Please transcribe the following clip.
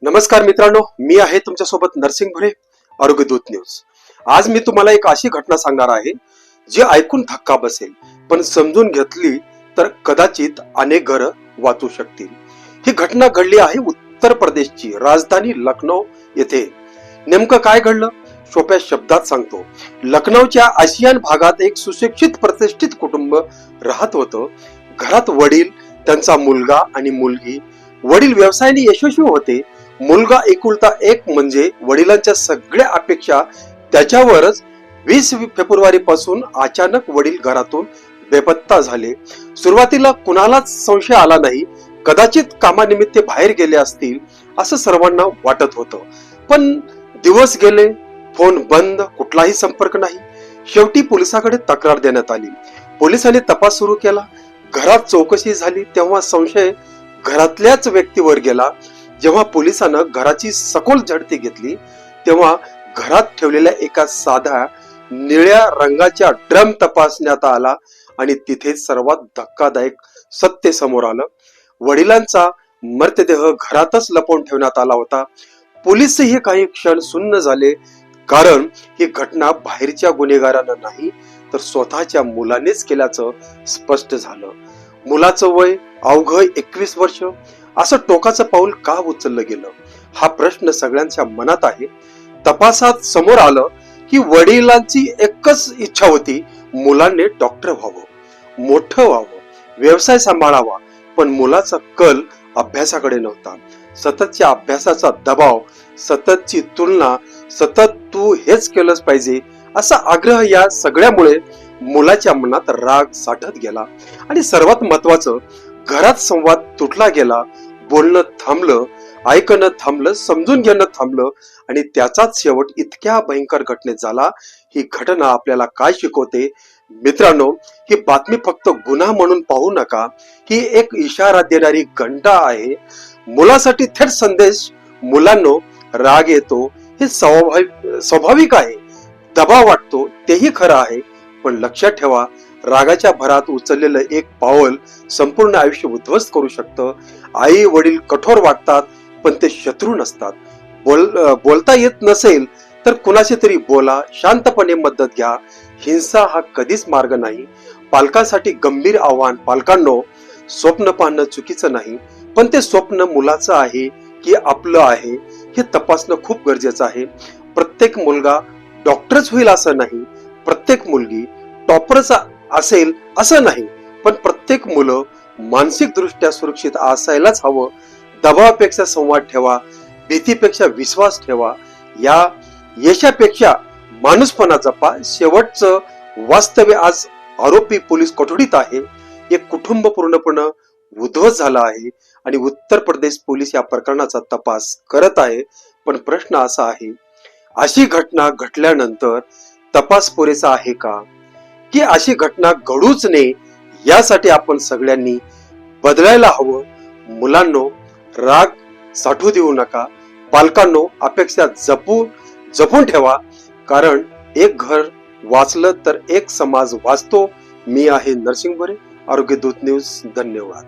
नमस्कार मित्रांनो, मी आहे तुमच्यासोबत नरसिंग भरे, आरोग्य दूत न्यूज. आज मी तुम्हाला एक अशी घटना सांगणार आहे जी ऐकून धक्का बसेल, पण समजून घेतली तर कदाचित अनेक घर वाचू शकतील. ही घटना घडली आहे उत्तर प्रदेशची राजधानी लखनौ येथे. नेमकं काय घडलं सोप्या शब्दात सांगतो. लखनौच्या आशियान भागात एक सुशिक्षित प्रतिष्ठित कुटुंब राहत होतं. घरात वडील, त्यांचा मुलगा आणि मुलगी. वडील व्यवसायाने यशस्वी होते. मुलगा एकुलता एक म्हणजे वडिलांच्या सगळ्या अपेक्षा त्याच्यावरच. 20 फेब्रुवारी पासून अचानक वडील घरातून बेपत्ता झाले. सुरुवातीला कुणालाच संशय आला नाही. कदाचित कामानिमित्त बाहेर गेले असतील असं सर्वांना वाटत होतं. पण दिवस गेले, फोन बंद, कुठलाही संपर्क नाही. शेवटी पोलिसांकडे तक्रार देण्यात आली. पोलिसांनी तपास सुरू केला. घरात चौकशी झाली तेव्हा संशय घरातल्याच व्यक्तीवर गेला. जेव्हा पोलिसांना घराची सखोल झडती घेतली तेव्हा घरात ठेवलेल्या एका साध्या निळ्या रंगाच्या ड्रम तपासण्यात आला आणि तिथे सर्वात धक्कादायक सत्य समोर आलं. वडिलांचा मृतदेह घरातच लपवून ठेवण्यात आला होता. पोलिसही काही क्षण सुन्न झाले, कारण ही घटना बाहेरच्या गुन्हेगारांना नाही तर स्वतःच्या मुलानेच केल्याचं स्पष्ट झालं. मुलाचं वय अवघं 21 वर्ष. असं टोकाचं पाऊल का उचललं गेलं हा प्रश्न सगळ्यांच्या मनात आहे. तपासात समोर आलं की वडिलांची एकच इच्छा होती, मुलाने डॉक्टर व्हावं, मोठं व्हावं, व्यवसाय सांभाळावा. पण मुलाचा कल अभ्यासाकडे नव्हता. सततच्या अभ्यासाचा दबाव, सततची तुलना, सतत तू हेच केलंच पाहिजे असा आग्रह, या सगळ्यामुळे मुलाच्या मनात राग साठत गेला. आणि सर्वात महत्वाचं, घरात संवाद तुटला गेला. बोलणं थांबलं, ऐकणं थांबलं, समजून घेणं थांबलं आणि त्याचाच शेवट इतक्या भयंकर घटनेत झाला. ही घटना आपल्याला काय शिकवते? मित्रांनो, ही बातमी फक्त गुन्हा म्हणून पाहू नका. ही एक इशारा देणारी घंटा आहे. मुलासाठी थेट संदेश. मुलांनो, राग येतो हे स्वाभाविक आहे. दबाव वाटतो तेही खरं आहे. पण लक्षात ठेवा, रागाच्या भरात उचललेलं एक पाऊल संपूर्ण आयुष्य उद्ध्वस्त करू शकतं. आई वडील कठोर वागतात पण ते शत्रू नसतात. बोलता येत नसेल तर कुणाशी तरी बोला, शांतपणे मदत घ्या. हिंसा हा कधीच मार्ग नाही. पालकांसाठी गंभीर आव्हान. पालकांनो, स्वप्न पाहणं चुकीचं नाही, पण ते स्वप्न मुलाचं आहे की आपलं आहे हे तपासणं खूप गरजेचं आहे. प्रत्येक मुलगा डॉक्टरच होईल असं नाही, प्रत्येक मुलगी टॉपरच असेल असं नाही, पण प्रत्येक मुलं मानसिक दृष्ट्या सुरक्षित असायलाच हवं. दबावापेक्षा संवाद ठेवा, भीतीपेक्षा विश्वास ठेवा, या यशापेक्षा माणूसपणा जपा. शेवटचं वास्तव्य, आज आरोपी पोलीस कोठडीत आहे. एक कुटुंब पूर्णपणे उद्ध्वस्त झालं आहे आणि उत्तर प्रदेश पोलीस या प्रकरणाचा तपास करत आहे. पण प्रश्न असा आहे, अशी घटना घडल्यानंतर तपास पुरेसा आहे का? की अशी घटना घडूच नये यासाठी आपण सगळ्यांनी बदलायला हवं. मुलांनो, राग साठू देऊ नका. पालकांनो, अपेक्षा जपून ठेवा, कारण एक घर वाचलं तर एक समाज वाचतो. मी आहे नरसिंग भरे, आरोग्य दूत न्यूज. धन्यवाद.